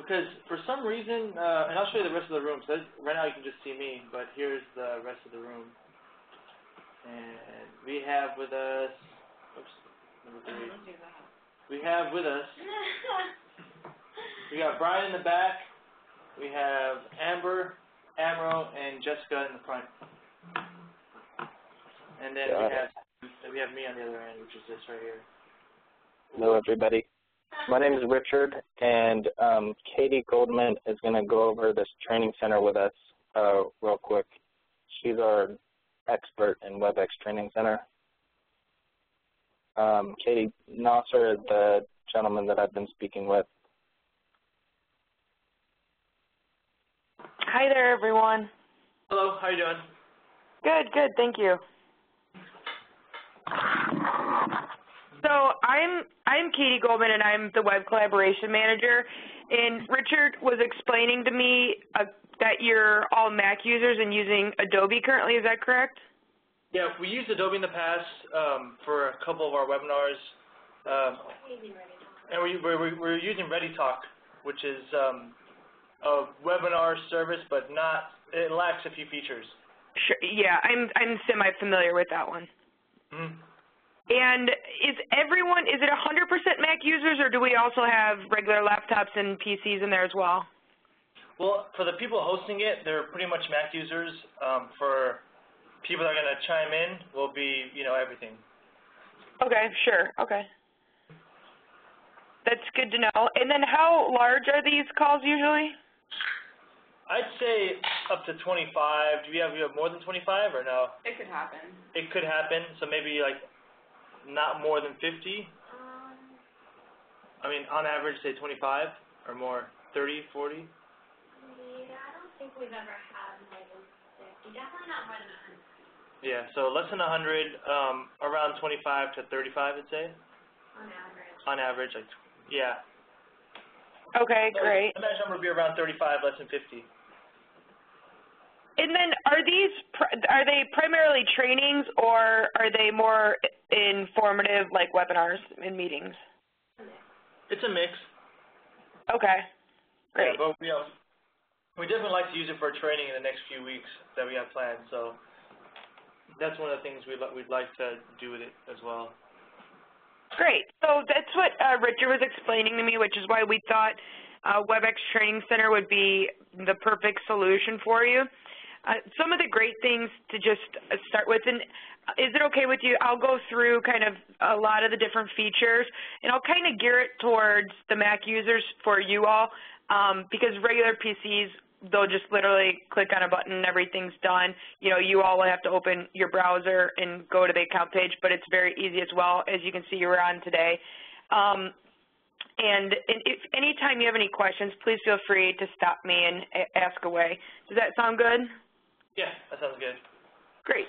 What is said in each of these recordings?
because for some reason, and I'll show you the rest of the room. So right now you can just see me, but here's the rest of the room. And we have with us, oops, number 3. We have with us, we got Brian in the back. We have Amber, Amro, and Jessica in the front. And then we have me on the other end, which is this right here. Hello, everybody. My name is Richard, and Katie Goldman is going to go over this training center with us real quick. She's our expert in WebEx Training Center. Katie, Nasser is the gentleman that I've been speaking with. Hi there, everyone. Hello, how are you doing? Good, good, thank you. So I'm Katie Goldman, and I'm the Web Collaboration Manager. And Richard was explaining to me that you're all Mac users and using Adobe currently. Is that correct? Yeah, we used Adobe in the past for a couple of our webinars. And we're using ReadyTalk, which is a webinar service, but it lacks a few features. Sure. Yeah, I'm semi-familiar with that one. Mm-hmm. And is it 100% Mac users, or do we also have regular laptops and PCs in there as well? Well, for the people hosting it, they're pretty much Mac users. For people that are going to chime in, will be, everything. Okay, sure. Okay. That's good to know. And then how large are these calls usually? I'd say up to 25. Do you have more than 25 or no? It could happen. It could happen. So maybe not more than 50. I mean, on average, say 25 or more, 30, 40. Yeah, I don't think we've ever had more than 50. Definitely not more than 100. Yeah, so less than 100, around 25 to 35, I'd say. On average. On average, yeah. Okay, great. The next number would be around 35, less than 50. And then are they primarily trainings, or are they more informative, like webinars and meetings? It's a mix. Okay, great. Yeah, but we definitely like to use it for training in the next few weeks that we have planned. So that's one of the things we'd like to do with it as well. Great. So that's what Richard was explaining to me, which is why we thought WebEx Training Center would be the perfect solution for you. Some of the great things to just start with, and is it okay with you? I'll go through kind of a lot of the different features, and I'll kind of gear it towards the Mac users for you all, because regular PCs, they'll just literally click on a button and everything's done. You all will have to open your browser and go to the account page, but it's very easy as well, as you can see you're on today. And if anytime you have any questions, please feel free to stop me and ask away. Does that sound good? Yeah, that sounds good. Great.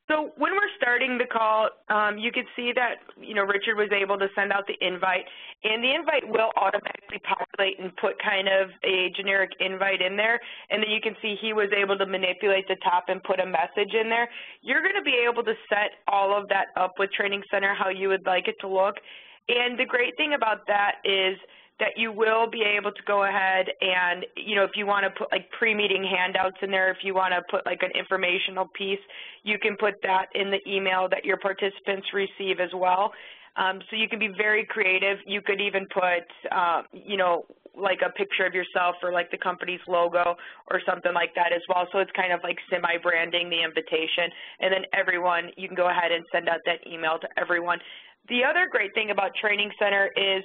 So when we're starting the call, you can see that, Richard was able to send out the invite, and the invite will automatically populate and put kind of a generic invite in there, and then you can see he was able to manipulate the top and put a message in there. You're going to be able to set all of that up with Training Center how you would like it to look, and the great thing about that is that you will be able to go ahead and, if you want to put pre-meeting handouts in there, if you want to put an informational piece, you can put that in the email that your participants receive as well. So you can be very creative. You could even put, a picture of yourself or the company's logo or something like that as well. So it's kind of semi-branding the invitation. And then everyone, you can go ahead and send out that email to everyone. The other great thing about Training Center is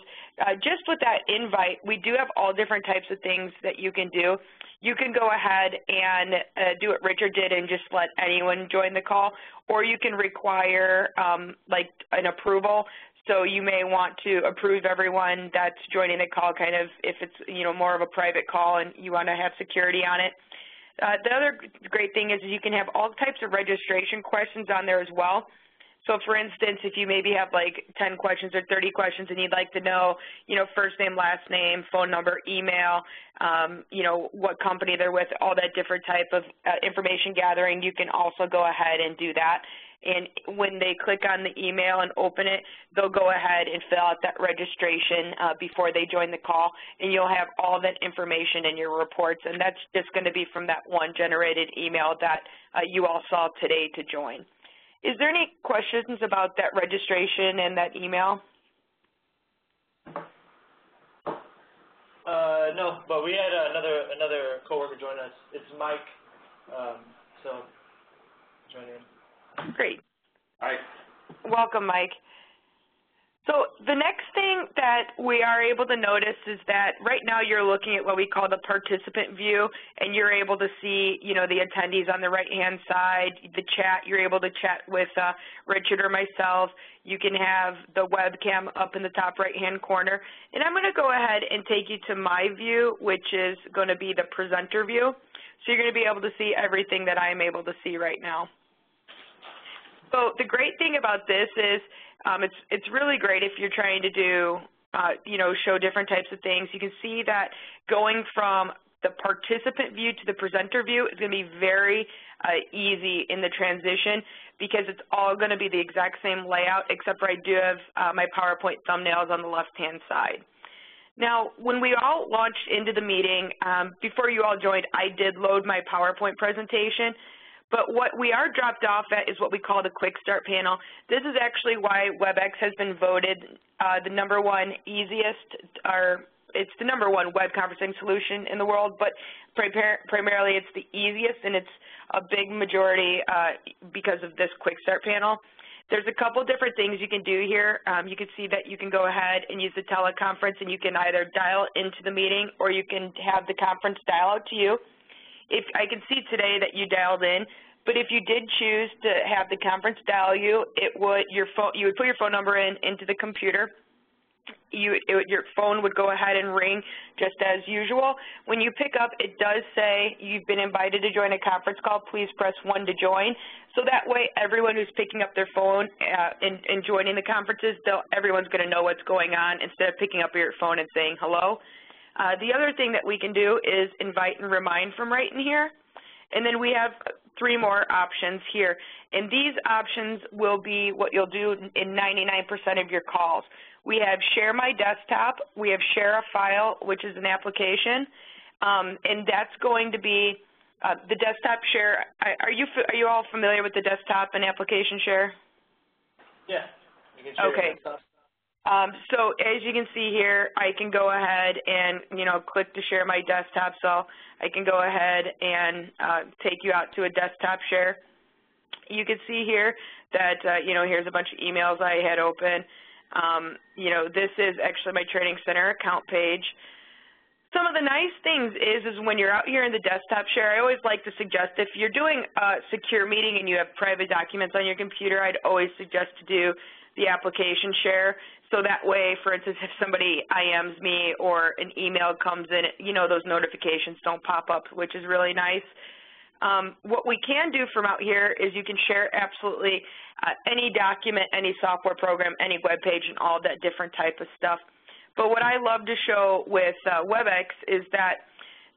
just with that invite, we do have all different types of things that you can do. You can go ahead and do what Richard did and just let anyone join the call, or you can require an approval. So you may want to approve everyone that's joining the call, kind of if it's more of a private call and you want to have security on it. The other great thing is you can have all types of registration questions on there as well. So, for instance, if you maybe have 10 questions or 30 questions and you'd like to know, first name, last name, phone number, email, what company they're with, all that different type of information gathering, you can also go ahead and do that. and when they click on the email and open it, they'll go ahead and fill out that registration before they join the call, and you'll have all that information in your reports, and that's just going to be from that one generated email that you all saw today to join. Is there any questions about that registration and that email? No, but we had another coworker join us. It's Mike, so join in. Great. All right. Welcome, Mike. So the next thing that we are able to notice is that right now you're looking at what we call the participant view, and you're able to see, you know, the attendees on the right-hand side, the chat. You're able to chat with Richard or myself. You can have the webcam up in the top right-hand corner. And I'm going to go ahead and take you to my view, which is going to be the presenter view. So you're going to be able to see everything that I'm able to see right now. So the great thing about this is it's really great if you're trying to do, you know, show different types of things. You can see that going from the participant view to the presenter view is going to be very easy in the transition because it's all going to be the exact same layout, except for I do have my PowerPoint thumbnails on the left-hand side. Now, when we all launched into the meeting, before you all joined, I did load my PowerPoint presentation. But what we are dropped off at is what we call the Quick Start panel. This is actually why WebEx has been voted the #1 easiest, or it's the #1 web conferencing solution in the world, but primarily it's the easiest, and it's a big majority because of this Quick Start panel. There's a couple different things you can do here. You can see that you can go ahead and use the teleconference, and you can either dial into the meeting or you can have the conference dial out to you. If I can see today that you dialed in, but if you did choose to have the conference dial you, you would put your phone number into the computer. Your phone would go ahead and ring just as usual. When you pick up, it does say you've been invited to join a conference call. Please press 1 to join. So that way, everyone who's picking up their phone and joining the conferences, everyone's going to know what's going on instead of picking up your phone and saying hello. The other thing that we can do is invite and remind from right in here. And then we have 3 more options here. And these options will be what you'll do in 99% of your calls. We have Share My Desktop. We have Share a File, which is an application. And that's going to be the desktop share. Are you all familiar with the desktop and application share? Yeah. You can share okay. your desktop. So as you can see here, I can go ahead and, you know, click to share my desktop. So I can go ahead and take you out to a desktop share. You can see here that, you know, here's a bunch of emails I had open. You know, this is actually my Training Center account page. Some of the nice things is when you're out here in the desktop share, I always like to suggest if you're doing a secure meeting and you have private documents on your computer, I'd always suggest to do the application share. So that way, for instance, if somebody IMs me or an email comes in, you know, those notifications don't pop up, which is really nice. What we can do from out here is you can share absolutely any document, any software program, any web page, and all that different type of stuff. But what I love to show with WebEx is that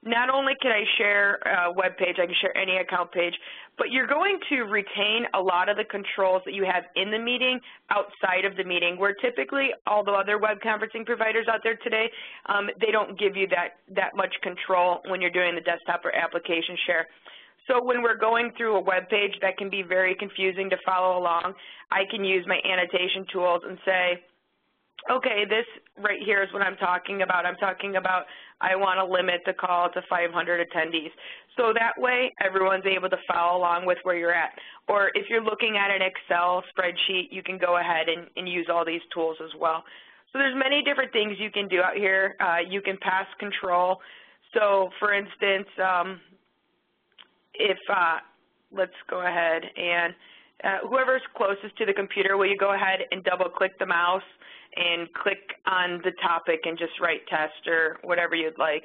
not only can I share a web page, I can share any account page, but you're going to retain a lot of the controls that you have in the meeting outside of the meeting, where typically all the other web conferencing providers out there today, they don't give you that much control when you're doing the desktop or application share. So when we're going through a web page that can be very confusing to follow along, I can use my annotation tools and say, okay, this right here is what I'm talking about. I'm talking about I want to limit the call to 500 attendees. So that way, everyone's able to follow along with where you're at. Or if you're looking at an Excel spreadsheet, you can go ahead and use all these tools as well. So there's many different things you can do out here. You can pass control. So for instance, if let's go ahead and whoever's closest to the computer, will you go ahead and double-click the mouse and click on the topic and just write test or whatever you'd like.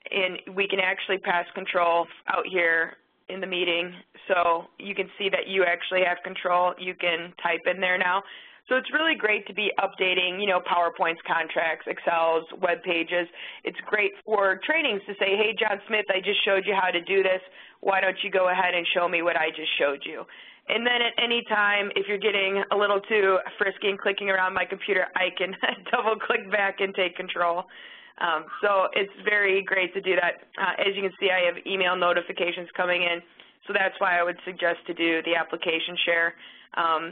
And we can actually pass control out here in the meeting. So you can see that you actually have control. You can type in there now. So it's really great to be updating, you know, PowerPoints, contracts, Excels, web pages. It's great for trainings to say, hey, John Smith, I just showed you how to do this. Why don't you go ahead and show me what I just showed you? And then at any time, if you're getting a little too frisky and clicking around my computer, I can double-click back and take control. So it's very great to do that. As you can see, I have email notifications coming in, so that's why I would suggest to do the application share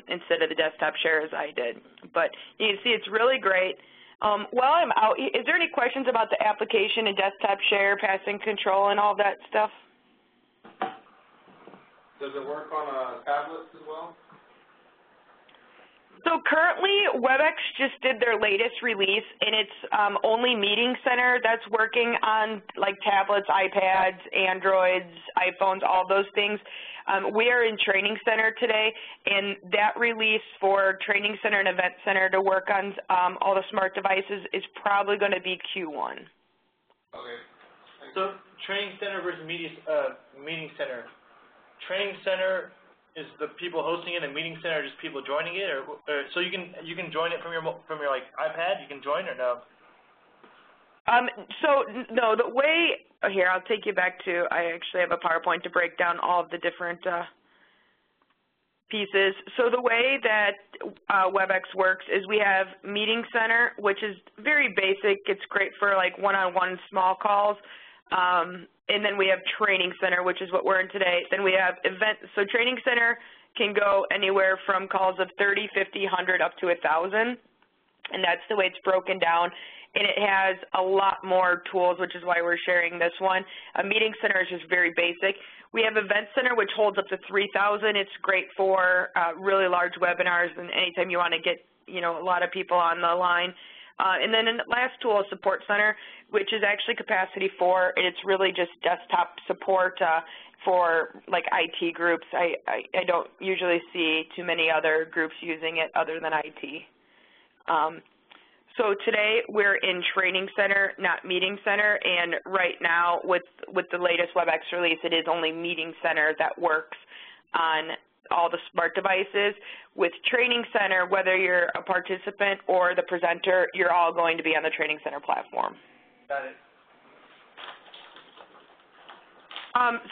instead of the desktop share as I did. But you can see it's really great. While I'm out, is there any questions about the application and desktop share, passing control, and all that stuff? Does it work on tablets as well? So currently, WebEx just did their latest release, and it's only Meeting Center that's working on like tablets, iPads, Androids, iPhones, all those things. We are in Training Center today, and that release for Training Center and Event Center to work on all the smart devices is probably going to be Q1. Okay. So Training Center versus Meeting Center. Training Center is the people hosting it, and Meeting Center just people joining it, or so you can join it from your like iPad. You can join or no? So no, the way here I'll take you back to. I actually have a PowerPoint to break down all of the different pieces. So the way that WebEx works is we have Meeting Center, which is very basic. It's great for like one-on-one small calls. And then we have Training Center, which is what we're in today. Then we have Event. So Training Center can go anywhere from calls of 30, 50, 100, up to 1,000. And that's the way it's broken down. And it has a lot more tools, which is why we're sharing this one. Meeting Center is just very basic. We have Event Center, which holds up to 3,000. It's great for really large webinars and anytime you want to get, you know, a lot of people on the line. And then the last tool is Support Center, which is actually capacity 4. It's really just desktop support for like IT groups. I don't usually see too many other groups using it other than IT. So today we're in Training Center, not Meeting Center, and right now with the latest WebEx release, it is only Meeting Center that works on all the smart devices. With Training Center, whether you're a participant or the presenter, you're all going to be on the Training Center platform. Got it.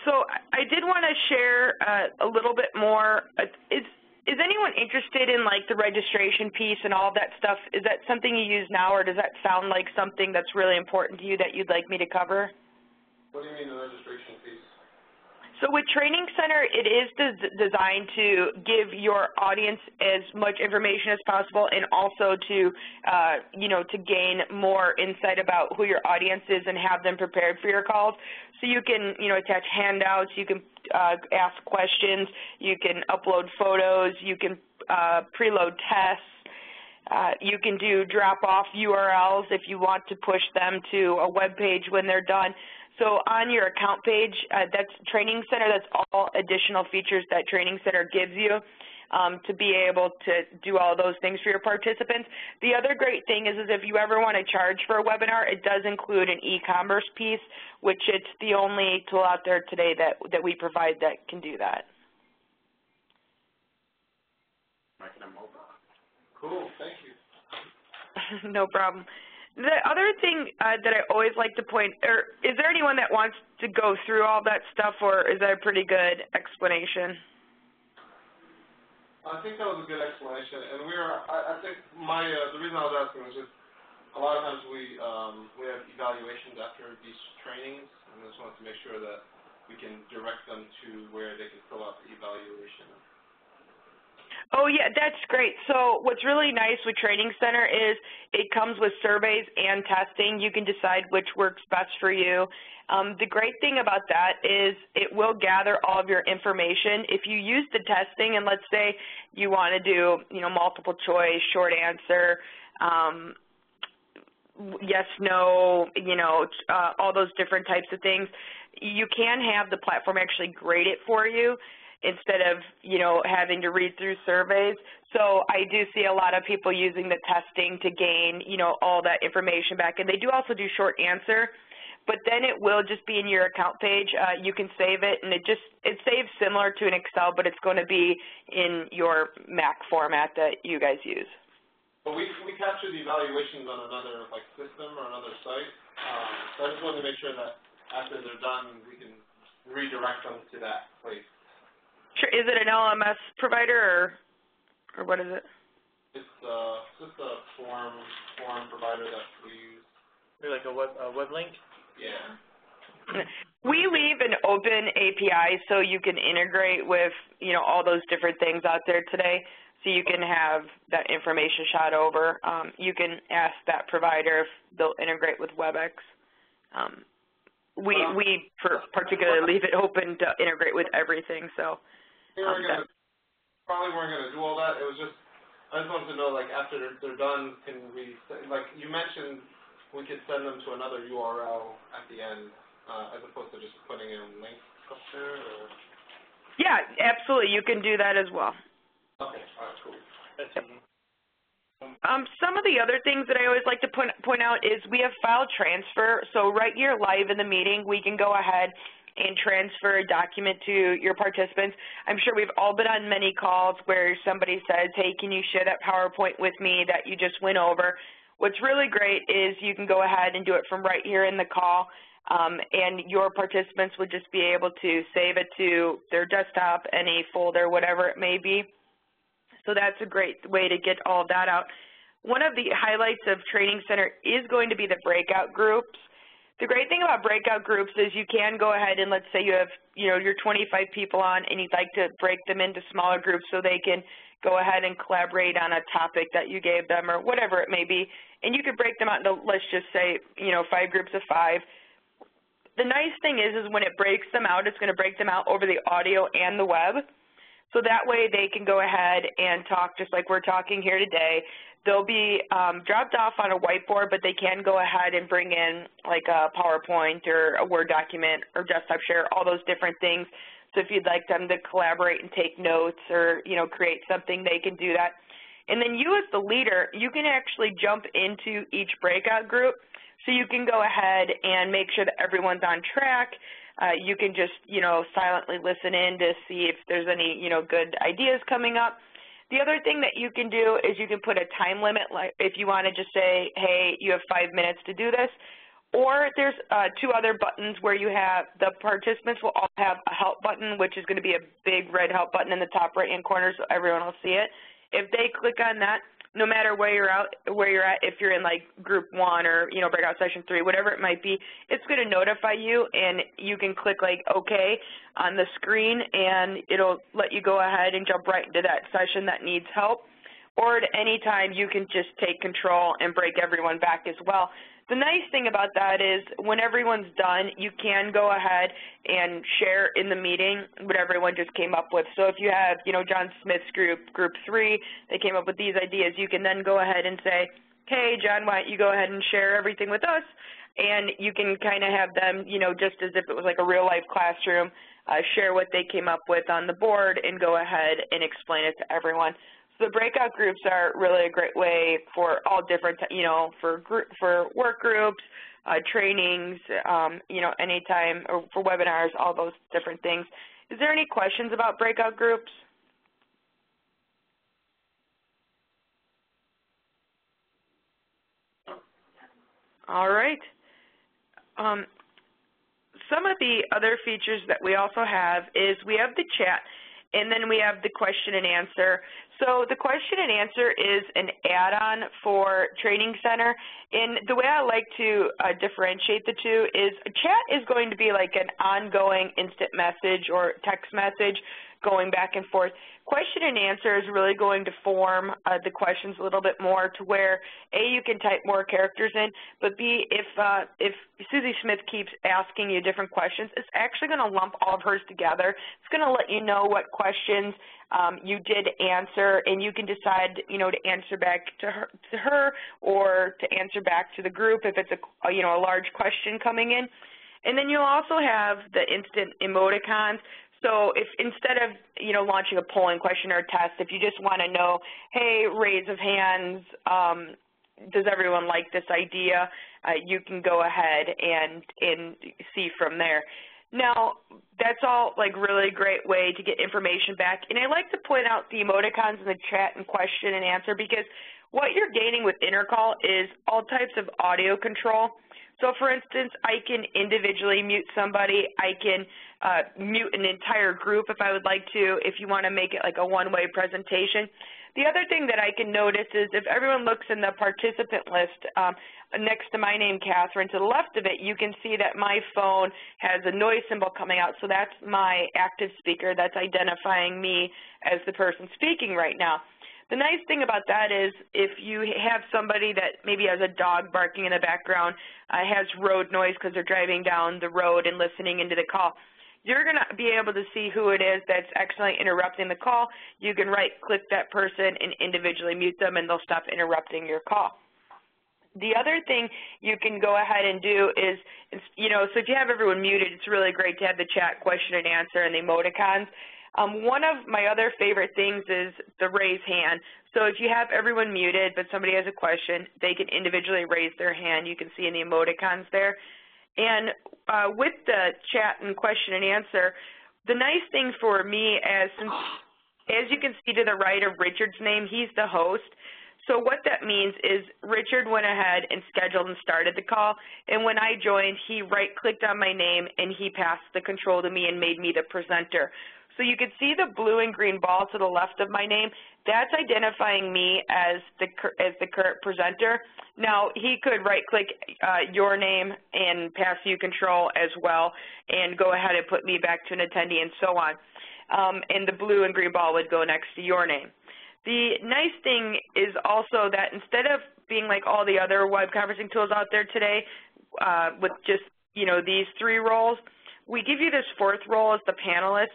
So I did want to share a little bit more. Is anyone interested in like the registration piece and all that stuff? Is that something you use now, or does that sound like something that's really important to you that you'd like me to cover? What do you mean the registration piece? So with Training Center, it is designed to give your audience as much information as possible, and also to, you know, to gain more insight about who your audience is and have them prepared for your calls. So you can, you know, attach handouts, you can ask questions, you can upload photos, you can preload tests, you can do drop-off URLs if you want to push them to a web page when they're done. So on your account page, that's Training Center. That's all additional features that Training Center gives you to be able to do all those things for your participants. The other great thing is if you ever want to charge for a webinar, it does include an e-commerce piece, which it's the only tool out there today that we provide that can do that. Cool, thank you. No problem. The other thing that I always like to point, or is there anyone that wants to go through all that stuff, or is that a pretty good explanation? I think that was a good explanation, and I think the reason I was asking was just a lot of times we have evaluations after these trainings, and I just wanted to make sure that we can direct them to where they can fill out the evaluation. Oh, yeah, that's great. So what's really nice with Training Center is it comes with surveys and testing. You can decide which works best for you. The great thing about that is it will gather all of your information. If you use the testing, and let's say you want to do, you know, multiple choice, short answer, yes, no, you know, all those different types of things, you can have the platform actually grade it for you, instead of, you know, having to read through surveys. So I do see a lot of people using the testing to gain, you know, all that information back. And they do also do short answer, but then it will just be in your account page. You can save it, and it saves similar to an Excel, but it's going to be in your Mac format that you guys use. But we capture the evaluations on another like system or another site. So I just wanted to make sure that after they're done, we can redirect them to that place. Sure. Is it an LMS provider or what is it? It's just a form provider that we use. Maybe like a web link? Yeah. We leave an open API so you can integrate with, all those different things out there today. So you can have that information shot over. You can ask that provider if they'll integrate with WebEx. We particularly leave it open to integrate with everything. So probably weren't gonna do all that. It was just I just wanted to know, like, after they're done, can we, like you mentioned, we could send them to another URL at the end, as opposed to just putting in links up there, or? Yeah, absolutely. You can do that as well. Okay, all right, cool. That's easy. Some of the other things that I always like to point out is we have file transfer. So right here live in the meeting, we can go ahead and transfer a document to your participants. I'm sure we've all been on many calls where somebody says, hey, can you share that PowerPoint with me that you just went over? What's really great is you can go ahead and do it from right here in the call, and your participants would just be able to save it to their desktop, any folder, whatever it may be. So that's a great way to get all of that out. One of the highlights of Training Center is going to be the breakout groups. The great thing about breakout groups is you can go ahead and let's say you have, your 25 people on and you'd like to break them into smaller groups so they can go ahead and collaborate on a topic that you gave them or whatever it may be. And you could break them out into, let's just say, 5 groups of 5. The nice thing is when it breaks them out, it's going to break them out over the audio and the web. So that way they can go ahead and talk just like we're talking here today. They'll be dropped off on a whiteboard, but they can go ahead and bring in like a PowerPoint or a Word document or desktop share, all those different things. So if you'd like them to collaborate and take notes or, create something, they can do that. And then you as the leader, you can actually jump into each breakout group. So you can go ahead and make sure that everyone's on track. You can just, silently listen in to see if there's any, good ideas coming up. The other thing that you can do is you can put a time limit, like if you want to just say, hey, you have 5 minutes to do this. Or there's 2 other buttons where you have the participants will all have a help button, which is going to be a big red help button in the top right-hand corner so everyone will see it. If they click on that, no matter where you're at, if you're in like group 1 or breakout session 3, whatever it might be, it's going to notify you, and you can click like OK on the screen, and it'll let you go ahead and jump right into that session that needs help. Or at any time, you can just take control and break everyone back as well. The nice thing about that is when everyone's done, you can go ahead and share in the meeting what everyone just came up with. So if you have, John Smith's group 3, they came up with these ideas, you can then go ahead and say, hey, John, why don't you go ahead and share everything with us? And you can kind of have them, just as if it was like a real-life classroom, share what they came up with on the board and go ahead and explain it to everyone. So the breakout groups are really a great way for all different, for work groups, trainings, anytime, or for webinars, all those different things. Is there any questions about breakout groups? All right. Some of the other features that we also have is we have the chat, and then we have the question and answer. So the question and answer is an add-on for Training Center. And the way I like to differentiate the two is a chat is going to be like an ongoing instant message or text message going back and forth. Question and answer is really going to form the questions a little bit more to where, A, you can type more characters in, but B, if Susie Smith keeps asking you different questions, it's actually going to lump all of hers together. It's going to let you know what questions you did answer, and you can decide, to answer back to her or to answer back to the group if it's a large question coming in. And then you'll also have the instant emoticons. So if instead of, launching a polling question or a test, if you just want to know, hey, raise of hands, does everyone like this idea, you can go ahead and see from there. Now, that's all like really great way to get information back. And I like to point out the emoticons in the chat and question and answer because what you're gaining with Intercall is all types of audio control. So for instance, I can individually mute somebody. I can mute an entire group if I would like to, if you want to make it like a one-way presentation. The other thing that I can notice is if everyone looks in the participant list next to my name, Catherine, to the left of it, you can see that my phone has a noise symbol coming out. So that's my active speaker that's identifying me as the person speaking right now. The nice thing about that is if you have somebody that maybe has a dog barking in the background, has road noise because they're driving down the road and listening into the call, you're going to be able to see who it is that's actually interrupting the call. You can right-click that person and individually mute them, and they'll stop interrupting your call. The other thing you can go ahead and do is, so if you have everyone muted, it's really great to have the chat question and answer and the emoticons. One of my other favorite things is the raise hand. So if you have everyone muted but somebody has a question, they can individually raise their hand. You can see in the emoticons there. And with the chat and question and answer, the nice thing for me as you can see to the right of Richard's name, he's the host. So what that means is Richard went ahead and scheduled and started the call, and when I joined, he right-clicked on my name and he passed the control to me and made me the presenter. So you can see the blue and green ball to the left of my name. That's identifying me as the current presenter. Now, he could right-click your name and pass you control as well and go ahead and put me back to an attendee and so on. And the blue and green ball would go next to your name. The nice thing is also that instead of being like all the other web conferencing tools out there today with just, these three roles, we give you this fourth role as the panelist.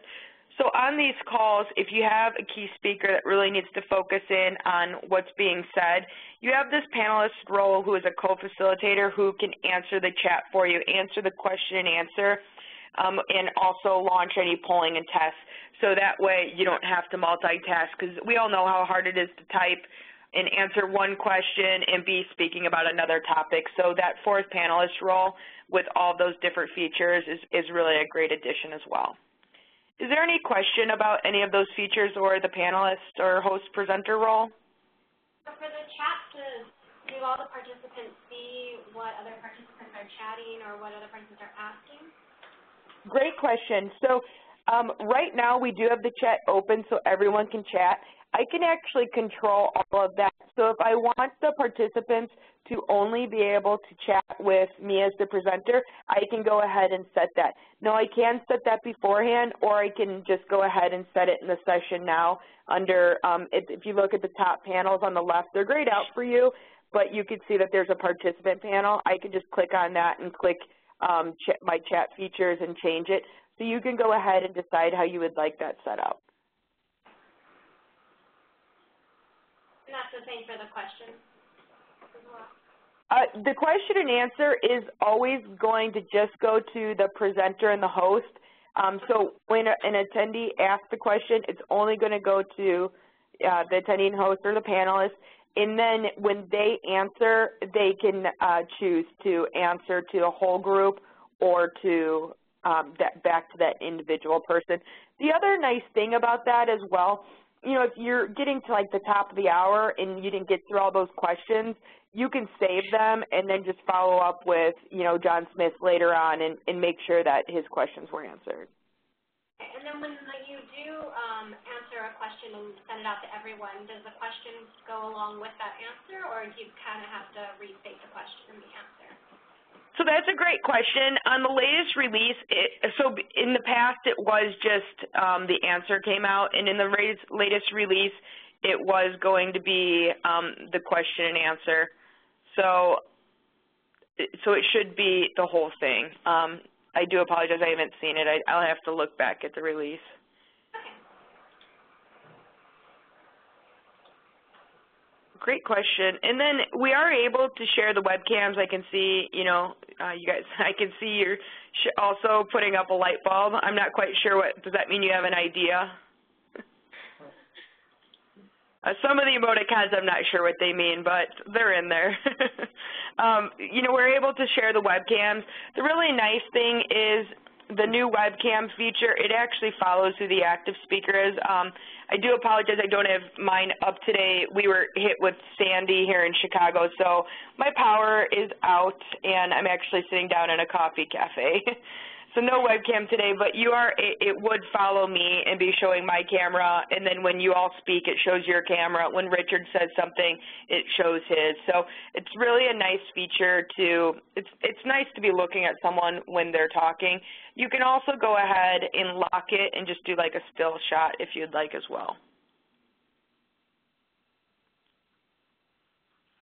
So on these calls, if you have a key speaker that really needs to focus in on what's being said, you have this panelist role who is a co-facilitator who can answer the chat for you, answer the question and answer, and also launch any polling and tests. So that way you don't have to multitask, because we all know how hard it is to type and answer one question and be speaking about another topic. So that fourth panelist role with all those different features is really a great addition as well. Is there any question about any of those features or the panelist or host presenter role? So for the chat, do all the participants see what other participants are chatting or what other participants are asking? Great question. So right now we do have the chat open so everyone can chat. I can actually control all of that. So if I want the participants to only be able to chat with me as the presenter, I can go ahead and set that. Now, I can set that beforehand, or I can just go ahead and set it in the session now under, if you look at the top panels on the left, they're grayed out for you, but you can see that there's a participant panel. I can just click on that and click my chat features and change it. So you can go ahead and decide how you would like that set up. And that's the same for the question as well? The question and answer is always going to just go to the presenter and the host. So when an attendee asks the question, it's only going to go to the attendee and host or the panelist. And then when they answer, they can choose to answer to a whole group or to back to that individual person. The other nice thing about that as well, if you're getting to like the top of the hour and you didn't get through all those questions, you can save them and then just follow up with, John Smith later on and make sure that his questions were answered. And then when you do answer a question and send it out to everyone, does the question go along with that answer, or do you kind of have to restate the question and the answer? So that's a great question. On the latest release, so in the past it was just the answer came out, and in the latest release it was going to be the question and answer. So it should be the whole thing. I do apologize, I haven't seen it. I'll have to look back at the release. Great question. And then we are able to share the webcams. I can see, you guys, I can see you're also putting up a light bulb. I'm not quite sure does that mean you have an idea? Some of the emoticons, I'm not sure what they mean, but they're in there. We're able to share the webcams. The really nice thing is the new webcam feature, it actually follows who the active speaker is. I do apologize, I don't have mine up today. We were hit with Sandy here in Chicago, so my power is out, and I'm actually sitting down in a coffee cafe. So no webcam today, but it would follow me and be showing my camera, and then when you all speak, it shows your camera. When Richard says something, it shows his. So it's really a nice feature it's nice to be looking at someone when they're talking. You can also go ahead and lock it and just do like a still shot if you'd like as well.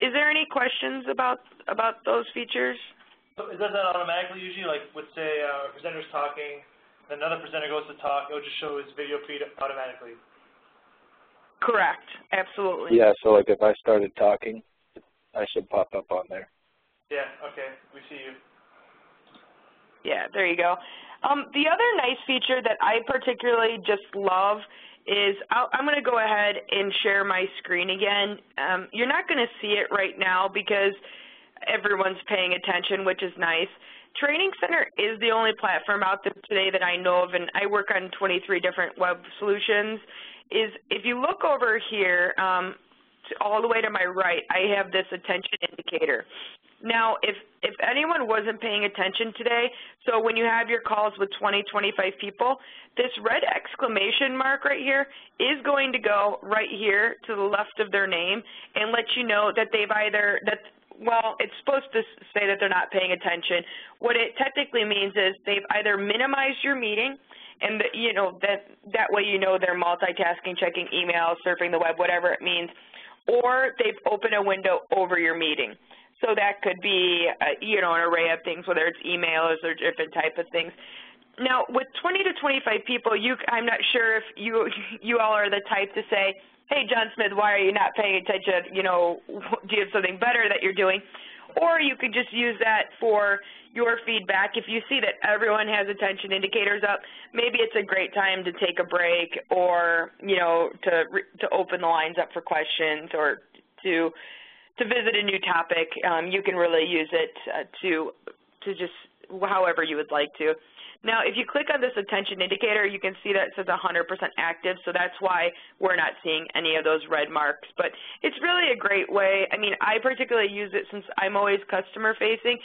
Is there any questions about those features? So it does that automatically usually, like with say a presenter's talking, then another presenter goes to talk, it will just show his video feed automatically. Correct, absolutely. Yeah, so like if I started talking, I should pop up on there. Yeah, okay, we see you. Yeah, there you go. The other nice feature that I particularly just love is I'm going to go ahead and share my screen again. You're not going to see it right now because everyone's paying attention, which is nice. Training Center is the only platform out there today that I know of, and I work on 23 different web solutions, is if you look over here, all the way to my right, I have this attention indicator. Now, if anyone wasn't paying attention today, so when you have your calls with 20, 25 people, this red exclamation mark right here is going to go right here to the left of their name and let you know that they've well, it's supposed to say that they're not paying attention. What it technically means is they've either minimized your meeting, and that way you know they're multitasking, checking emails, surfing the web, whatever it means, or they've opened a window over your meeting. So that could be, an array of things, whether it's emails or different type of things. Now, with 20 to 25 people, I'm not sure if you all are the type to say, hey, John Smith, why are you not paying attention? Do you have something better that you're doing? Or you could just use that for your feedback. If you see that everyone has attention indicators up, maybe it's a great time to take a break or, to open the lines up for questions or to visit a new topic. You can really use it to just however you would like to. Now, if you click on this attention indicator, you can see that it says 100% active, so that's why we're not seeing any of those red marks. But it's really a great way. I mean, I particularly use it since I'm always customer-facing.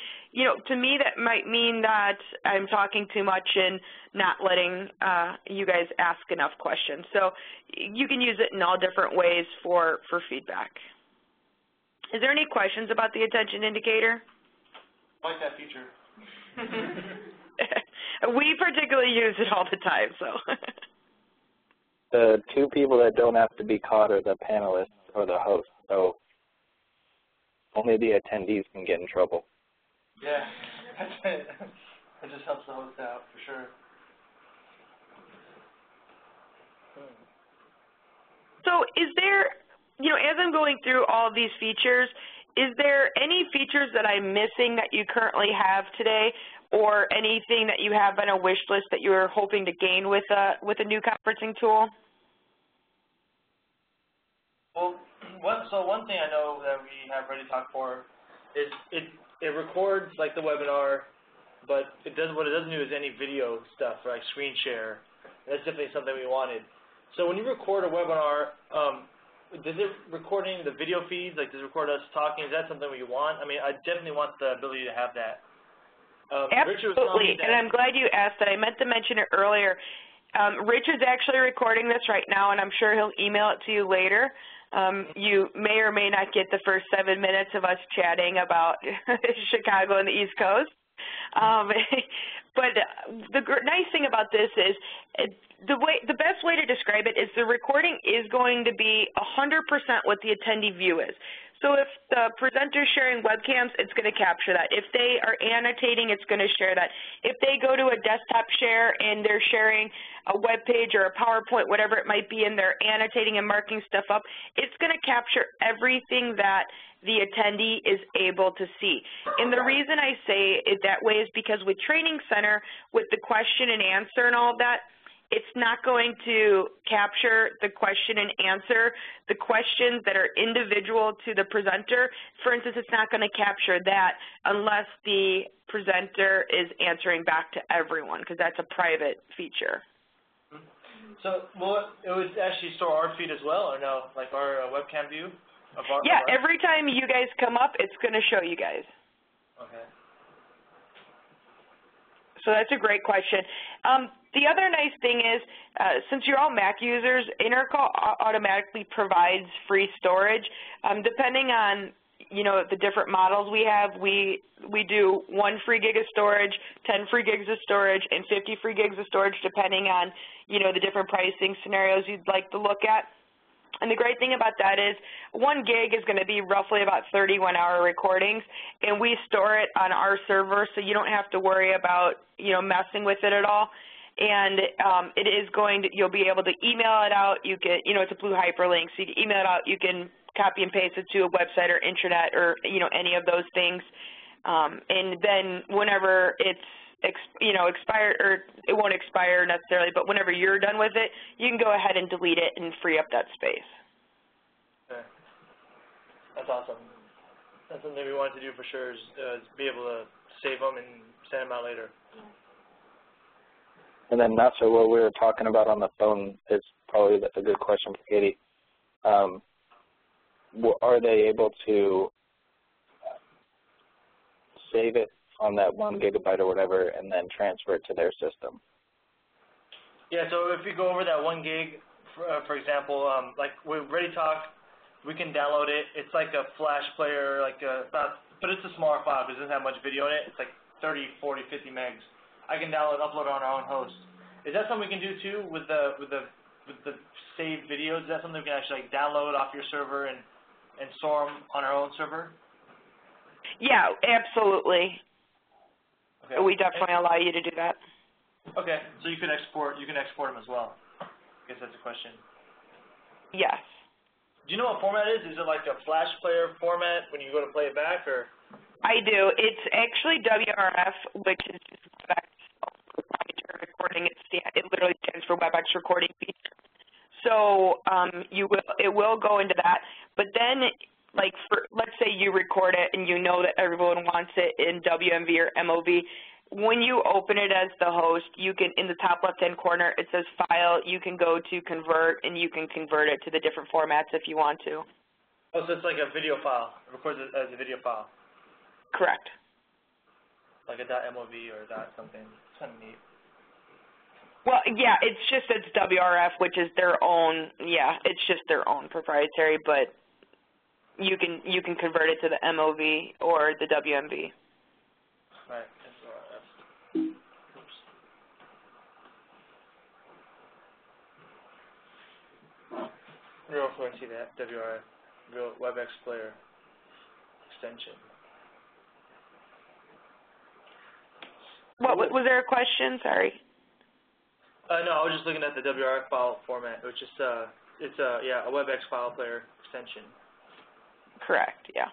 To me, that might mean that I'm talking too much and not letting you guys ask enough questions. So you can use it in all different ways for feedback. Is there any questions about the attention indicator? I like that feature. We particularly use it all the time, so. The two people that don't have to be caught are the panelists or the host, so only the attendees can get in trouble. Yeah, that's it. It just helps the host out, for sure. So is there, as I'm going through all of these features, is there any features that I'm missing that you currently have today, or anything that you have on a wish list that you're hoping to gain with a new conferencing tool? Well, one thing I know that we have ReadyTalk for is it records like the webinar, but what it doesn't do is any video stuff, like screen share. That's definitely something we wanted. So when you record a webinar, does it recording the video feeds, like does it record us talking, is that something we want? I mean, I definitely want the ability to have that. Absolutely, and I'm glad you asked that. I meant to mention it earlier. Richard's actually recording this right now, and I'm sure he'll email it to you later. You may or may not get the first 7 minutes of us chatting about Chicago and the East Coast. But the nice thing about this is the best way to describe it is the recording is going to be 100% what the attendee view is. So if the presenter's sharing webcams, it's going to capture that. If they are annotating, it's going to share that. If they go to a desktop share and they're sharing a web page or a PowerPoint, whatever it might be, and they're annotating and marking stuff up, it's going to capture everything that the attendee is able to see. And the reason I say it that way is because with Training Center, with the question and answer and all of that, it's not going to capture the question and answer. The questions that are individual to the presenter, for instance, it's not going to capture that unless the presenter is answering back to everyone, because that's a private feature. So it would actually store our feed as well, or no? Like our webcam view of our? Yeah, every time you guys come up, it's going to show you guys. Okay. So that's a great question. The other nice thing is, since you're all Mac users, Intercall automatically provides free storage. Depending on, you know, the different models we have, we do 1 free gig of storage, 10 free gigs of storage, and 50 free gigs of storage, depending on, you know, the different pricing scenarios you'd like to look at. And the great thing about that is 1 gig is going to be roughly about 31-hour recordings, and we store it on our server, so you don't have to worry about, you know, messing with it at all. And it is going to, you'll be able to email it out. You can, you know, it's a blue hyperlink, so you can email it out. You can copy and paste it to a website or intranet or, you know, any of those things. And then whenever it's expired, or it won't expire necessarily, but whenever you're done with it, you can go ahead and delete it and free up that space. Okay. That's awesome. That's something we wanted to do for sure, is be able to save them and send them out later. And then, Nasser, what we were talking about on the phone is probably a good question for Katie. Are they able to save it on that 1 gigabyte or whatever and then transfer it to their system? Yeah, so if you go over that 1 gig, for example, like with ReadyTalk, we can download it. It's like a flash player, but it's a smaller file because it doesn't have much video in it. It's like 30, 40, 50 megs. I can download and upload it on our own host. Is that something we can do too with the saved videos? Is that something we can actually like download off your server and store them on our own server? Yeah, absolutely. Okay. We definitely allow you to do that. Okay, so you can export them as well. I guess that's a question. Yes. Do you know what format it is? Is it like a flash player format when you go to play it back, or? I do. It's actually WRF, which is just WebEx proprietary recording. It literally stands for WebEx recording feature. So it will go into that. But then, like, let's say you record it and you know that everyone wants it in WMV or MOV. When you open it as the host, you can, in the top left-hand corner, it says File. You can go to Convert, and you can convert it to the different formats if you want to. Oh, so it's like a video file. It records it as a video file. Correct. Like a .mov or .something. It's kind of neat. Well, yeah, it's WRF, which is their own. Yeah, it's just their own proprietary, but you can convert it to the MOV or the WMV. Right. WRF. Oops. Real quick, see that WRF, real WebEx player extension. What was there a question? Sorry. No, I was just looking at the WRF file format, which is it's a WebEx file player extension. Correct. Yeah.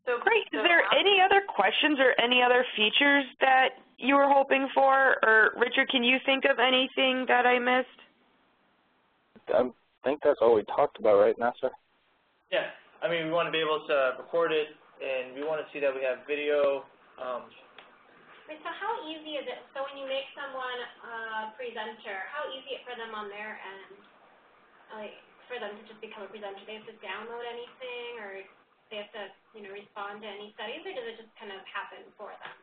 So great. Is there any other questions or any other features that you were hoping for? Or Richard, can you think of anything that I missed? I think that's all we talked about, right, Nasser? Yeah. I mean, we want to be able to record it, and we want to see that we have video. So how easy is it, so when you make someone a presenter, how easy is it for them on their end, like for them to just become a presenter? They have to download anything, or they have to, respond to any studies, or does it just kind of happen for them?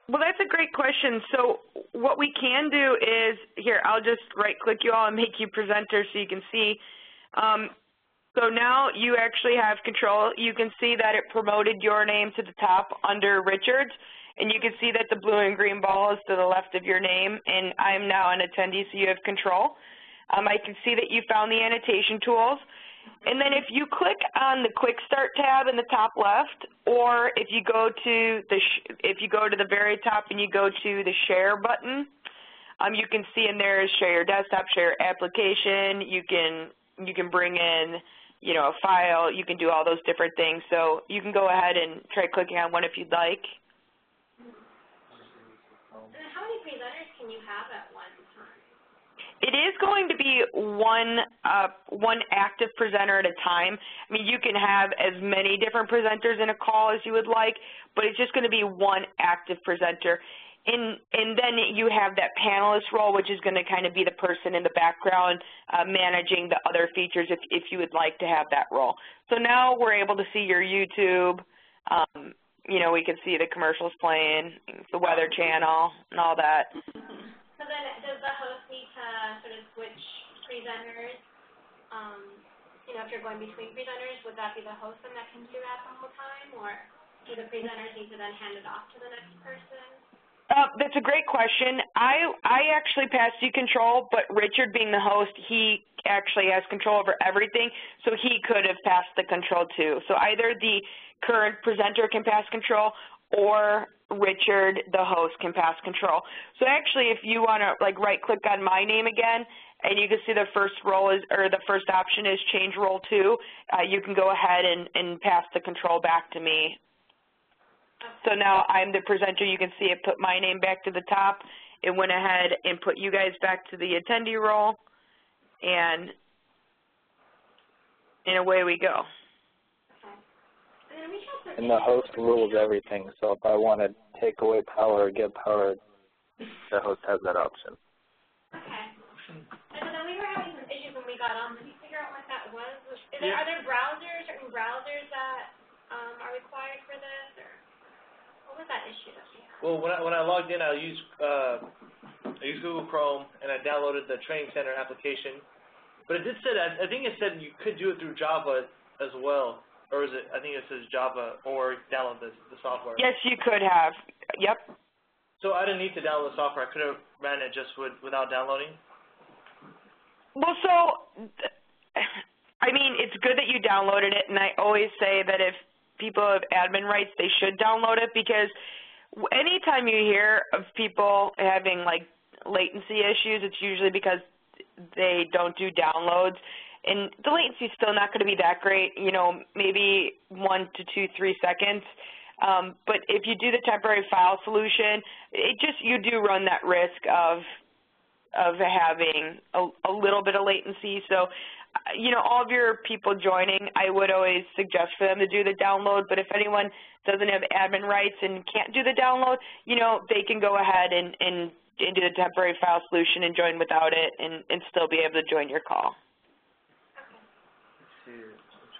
Well, that's a great question. So what we can do is, here, I'll just right-click you all and make you presenters so you can see. So now you actually have control. You can see that it promoted your name to the top under Richard's, and you can see that the blue and green ball is to the left of your name, and I'm now an attendee, so you have control. I can see that you found the annotation tools. And then if you click on the Quick Start tab in the top left, or if you go to the very top and you go to the Share button, you can see in there is Share Your Desktop, Share Your Application. You can bring in a file. You can do all those different things. So you can go ahead and try clicking on one if you'd like. Chrome. And then how many presenters can you have at one time? It is going to be one active presenter at a time. I mean, you can have as many different presenters in a call as you would like, but it's just going to be one active presenter. And then you have that panelist role, which is going to kind of be the person in the background managing the other features if you would like to have that role. So now we're able to see your YouTube. You know, we can see the commercials playing, the Weather Channel, and all that. So then does the host need to sort of switch presenters? You know, if you're going between presenters, would that be the host then that can do that the whole time? Or do the presenters need to then hand it off to the next person? That's a great question. I actually pass you control, but Richard being the host, he actually has control over everything, so he could have passed the control too. So either the current presenter can pass control or Richard, the host, can pass control. So actually, if you want to like right-click on my name again, and you can see the first role is, or the first option is change role to, you can go ahead and pass the control back to me. So now I'm the presenter. You can see it put my name back to the top. It went ahead and put you guys back to the attendee role, and away we go. And the host rules everything, so if I want to take away power or give power, the host has that option. Okay. And so then we were having some issues when we got on. Did you figure out what that was? Are there browsers, certain browsers that are required for this, or what was that issue that we had? Well, when I logged in, I used Google Chrome, and I downloaded the Training Center application. But it did say that, I think it said you could do it through Java as well. Or is it, I think it says Java, or download the software. Yes, you could have. Yep. So I didn't need to download the software. I could have ran it just without downloading? Well, so, I mean, it's good that you downloaded it, and I always say that if people have admin rights, they should download it, because anytime you hear of people having, like, latency issues, it's usually because they don't do downloads. And the latency is still not going to be that great, you know, maybe 1 to 2, 3 seconds. But if you do the temporary file solution, you do run that risk of having a little bit of latency. So, you know, all of your people joining, I would always suggest for them to do the download. But if anyone doesn't have admin rights and can't do the download, you know, they can go ahead and do the temporary file solution and join without it and still be able to join your call.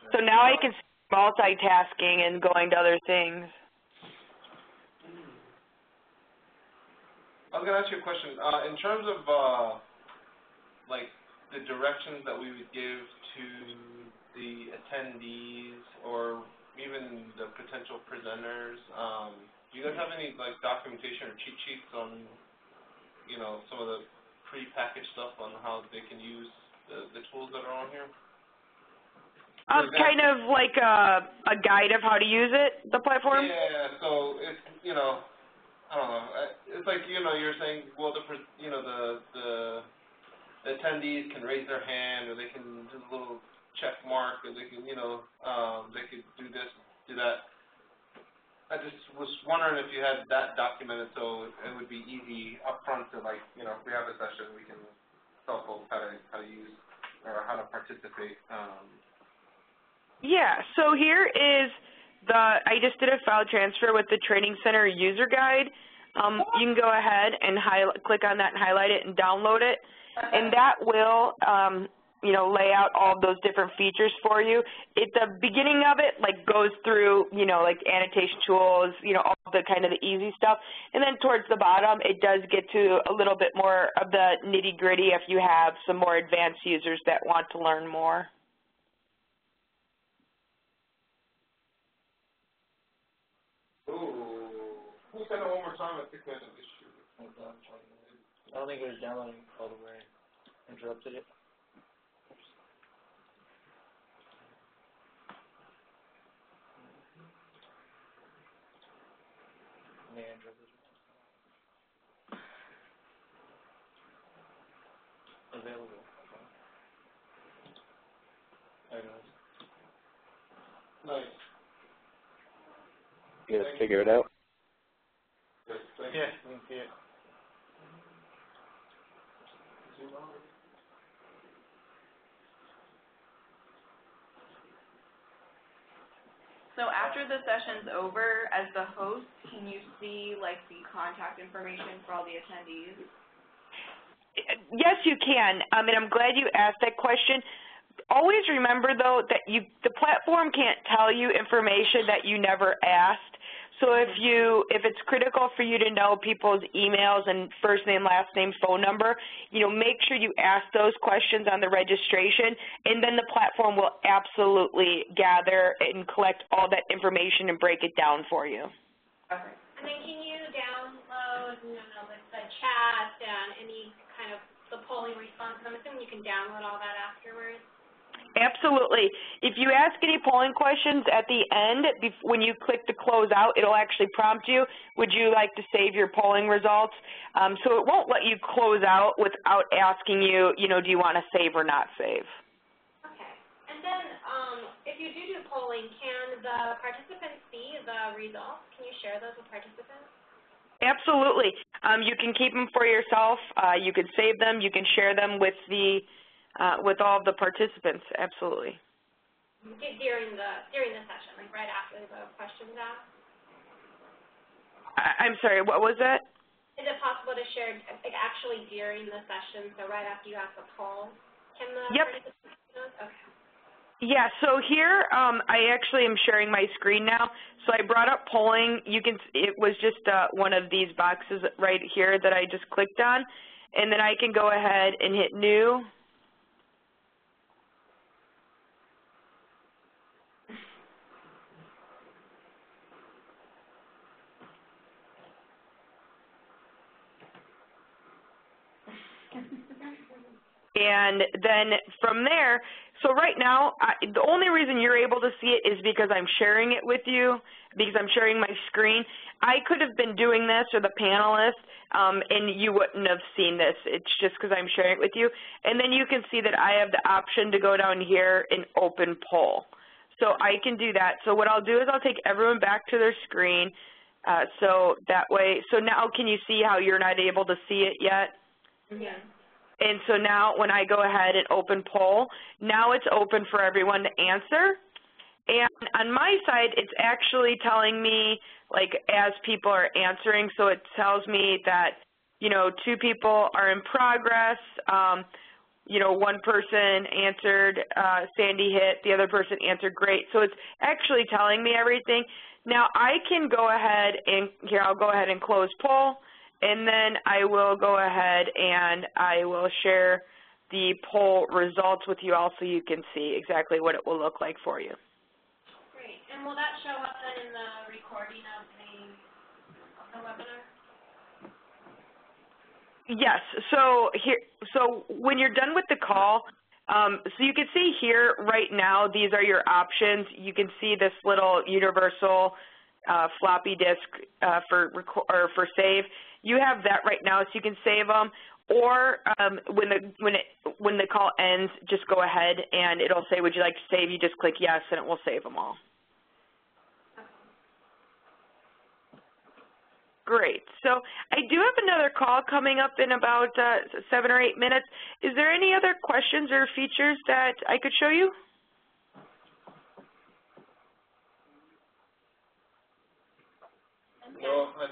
So now I can see multitasking and going to other things. I was going to ask you a question. In terms of, like, the directions that we would give to the attendees or even the potential presenters, do you guys have any, like, documentation or cheat sheets on, you know, some of the pre-packaged stuff on how they can use the tools that are on here? Kind of like a guide of how to use it, the platform? Yeah, so it's, you know, I don't know. It's like, you know, you're saying, well, the attendees can raise their hand, or they can do a little check mark, or they can, you know, they could do this, do that. I just was wondering if you had that documented so it would be easy up front to, like, you know, if we have a session, we can tell folks how to use or how to participate. Yeah, so here is I just did a file transfer with the Training Center user guide. You can go ahead and click on that and highlight it and download it. And that will, you know, lay out all of those different features for you. At the beginning of it, like, goes through, you know, like annotation tools, you know, all the kind of the easy stuff. And then towards the bottom, it does get to a little bit more of the nitty-gritty if you have some more advanced users that want to learn more. Who said it one more time? I think that's an issue. I don't think it was downloading all the way. Interrupted it. Available. There it goes. Nice. You guys figure it out? Good. Thank Yeah, you can see it. So after the session's over, as the host, can you see like the contact information for all the attendees? Yes, you can, and I'm glad you asked that question. Always remember, though, that the platform can't tell you information that you never asked. So if it's critical for you to know people's emails and first name, last name, phone number, make sure you ask those questions on the registration, and then the platform will absolutely gather and collect all that information and break it down for you. Okay. And then can you download, like the chat and any kind of the polling responses? I'm assuming you can download all that afterwards. Absolutely. If you ask any polling questions at the end, when you click to close out, it'll actually prompt you, would you like to save your polling results? So it won't let you close out without asking you, do you want to save or not save? Okay. And then if you do polling, can the participants see the results? Can you share those with participants? Absolutely. You can keep them for yourself. You can save them. You can share them with all of the participants. Absolutely. During the session, like right after the questions asked? I'm sorry, what was that? Is it possible to share, like, actually during the session, so right after you ask the poll? Can the participants see those? Okay. Yeah, so here I actually am sharing my screen now. So I brought up polling. It was just one of these boxes right here that I just clicked on. And then I can go ahead and hit new. And then from there, so right now, the only reason you're able to see it is because I'm sharing it with you, because I'm sharing my screen. I could have been doing this, or the panelists, and you wouldn't have seen this. It's just because I'm sharing it with you. And then you can see that I have the option to go down here and open poll. So I can do that. So what I'll do is I'll take everyone back to their screen. So that way, so now can you see how you're not able to see it yet? Yeah. And so now when I go ahead and open poll, now it's open for everyone to answer. And on my side, it's actually telling me, like, as people are answering, so it tells me that, 2 people are in progress. One person answered, Sandy hit, the other person answered great. So it's actually telling me everything. Now I can go ahead and, here, I'll go ahead and close poll. And then I will go ahead and I will share the poll results with you all so you can see exactly what it will look like for you. Great. And will that show up then in the recording of the webinar? Yes. So when you're done with the call, so you can see here right now, these are your options. You can see this little universal floppy disk for save. You have that right now, so you can save them. Or when the call ends, just go ahead and it'll say, "Would you like to save?" You just click yes, and it will save them all. Great. So I do have another call coming up in about 7 or 8 minutes. Is there any other questions or features that I could show you? No, I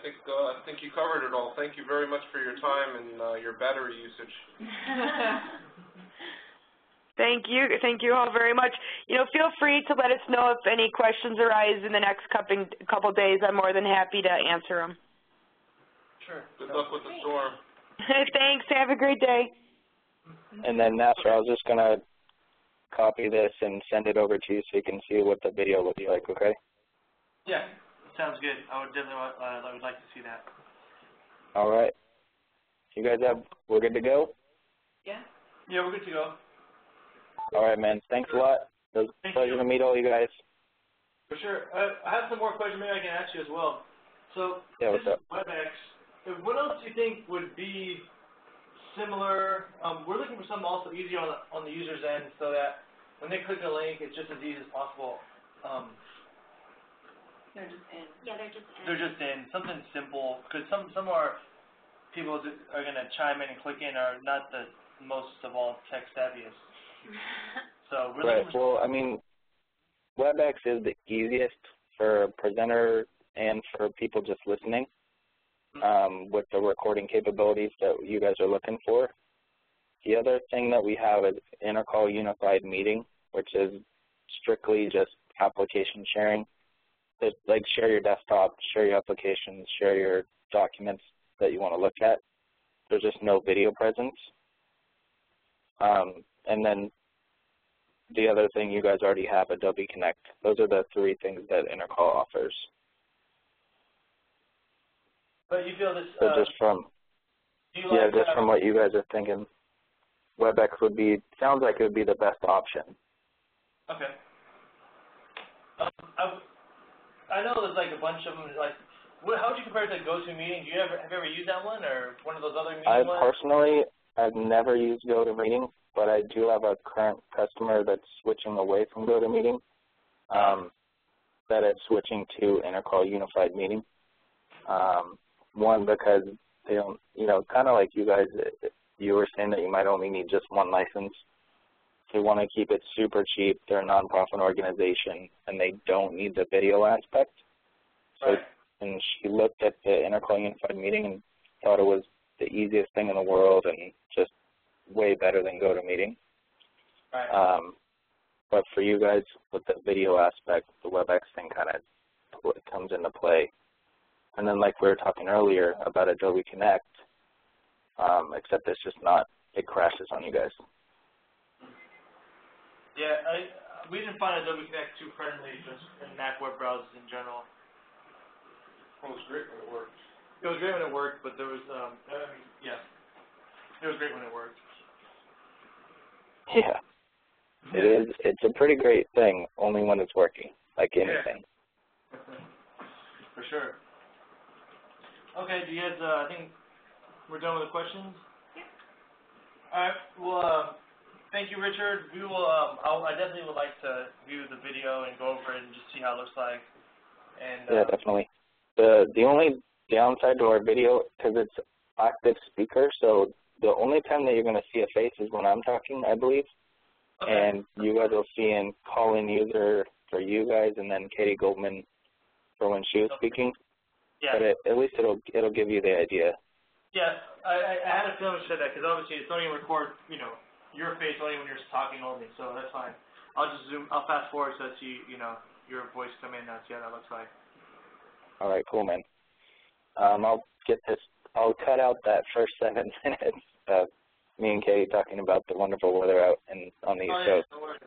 think you covered it all. Thank you very much for your time and your battery usage. Thank you. Thank you all very much. Feel free to let us know if any questions arise in the next couple days. I'm more than happy to answer them. Sure. Good luck with the storm. Thanks. Have a great day. And then, Nasser, I was just going to copy this and send it over to you so you can see what the video looks like, okay? Yeah. Sounds good. I would definitely would like to see that. All right. You guys we're good to go? Yeah. Yeah, we're good to go. All right, man. Thanks a lot. It was a pleasure to meet all you guys. For sure. I have some more questions maybe I can ask you as well. So, yeah, this is WebEx. What else do you think would be similar? We're looking for something also easier on the user's end so that when they click a link, it's just as easy as possible. They're just in. Yeah, they're just in. They're just in. Something simple, because some of our people that are going to chime in and click in are not the most of all tech savviest. So really, Right. Well, I mean, WebEx is the easiest for a presenter and for people just listening, with the recording capabilities that you guys are looking for. The other thing that we have is Intercall Unified Meeting, which is strictly just application sharing. It's like share your desktop, share your applications, share your documents that you want to look at. There's just no video presence. And then the other thing you guys already have, Adobe Connect. Those are the three things that Intercall offers. but you feel this, So just from, do you like, just from what you guys are thinking, WebEx would be, sounds like it would be the best option. okay. I know there's like a bunch of them, like, how would you compare it to GoToMeeting? Have you ever used that one, or one of those other meeting ones? Personally, I've never used GoToMeeting, but I do have a current customer that's switching away from GoToMeeting, that is switching to Intercall Unified Meeting. One, because they don't, kind of like you guys, you were saying that you might only need just one license. They want to keep it super cheap. They're a nonprofit organization, and they don't need the video aspect. So, Right. and she looked at the Intercall Unified Meeting and thought it was the easiest thing in the world and just way better than GoToMeeting. Right. But for you guys, with the video aspect, the WebEx thing kind of comes into play. And then like we were talking earlier about Adobe Connect, except it's just not, it crashes on you guys. Yeah, we didn't find Adobe Connect too friendly just in Mac web browsers in general. It was great when it worked. It was great when it worked, but there was, yeah, it was great when it worked. Yeah, it is. It's a pretty great thing, only when it's working, like anything. For sure. Okay, do you guys, I think we're done with the questions? Yeah. All right, well, thank you, Richard. We will, I definitely would like to view the video and go over it and just see how it looks like. And Yeah, definitely. The only downside to our video, because it's active speaker, so the only time that you're going to see a face is when I'm talking, I believe. okay. And you guys will see in call-in user for you guys, and then Katie Goldman for when she was speaking. Yeah. But at least it'll give you the idea. Yeah, I had a feeling you said that because obviously it's only record, your face only when you're talking only, so that's fine. I'll fast forward so that your voice come in and see how that looks like. All right, cool, man. I'll cut out that first 7 minutes of me and Katie talking about the wonderful weather out on the East Coast. No worries.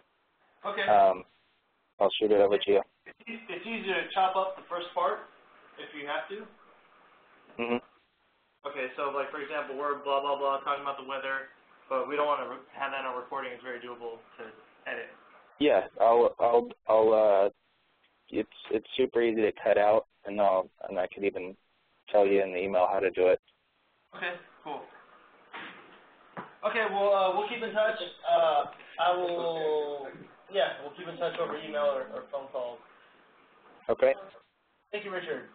Okay. I'll shoot it over to you. It's easier to chop up the first part if you have to. Mhm. Okay, so like for example, we're blah blah blah talking about the weather, but we don't want to have that on recording. It's very doable to edit. Yeah, it's super easy to cut out, and I could even tell you in the email how to do it. Okay, cool. Okay, well we'll keep in touch. We'll keep in touch over email or phone calls. Okay. Thank you, Richard.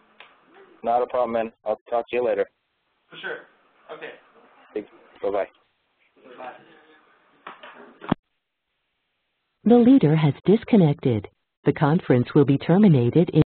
Not a problem, man. I'll talk to you later. For sure. Okay. Bye-bye. Bye. The leader has disconnected. The conference will be terminated in